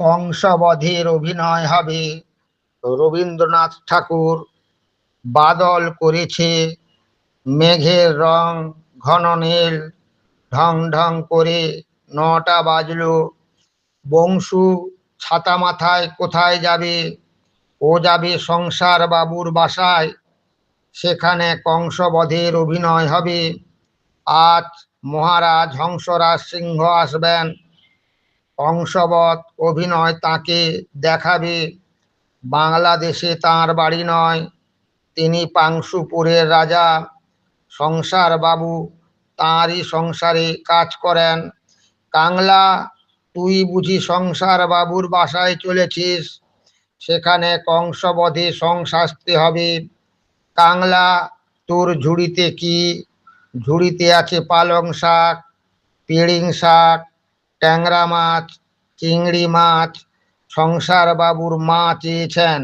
কংসবধের অভিনয় হবে। রবীন্দ্রনাথ ঠাকুর। বাদল করেছে মেঘের রং ঘন নীল, ঢং ঢং করে 9টা বাজলো। বংশু ছাতা মাথায় কোথায় যাবে? ও যাবে সংসার বাবুর বাসায়, সেখানে কংসবধের অভিনয় হবে। আজ মহারাজ হংসরাজ সিংহ আসবেন, কংসবধ অভিনয় তাকে দেখাবে। বাংলাদেশে তাঁর বাড়ি নয়, তিনি পাংশুপুরের রাজা। সংসার বাবু তাঁরই সংসারে কাজ করেন। কাংলা, তুই বুঝি সংসার বাবুর বাসায় চলেছিস? সেখানে কংসবধে সংসাজতে হবে। কাংলা, তোর ঝুড়িতে কি? ঝুড়িতে আছে পালং শাক, পিড়িং শাক, ট্যাংরা মাছ, চিংড়ি মাছ। সংসার বাবুর মা চেয়েছেন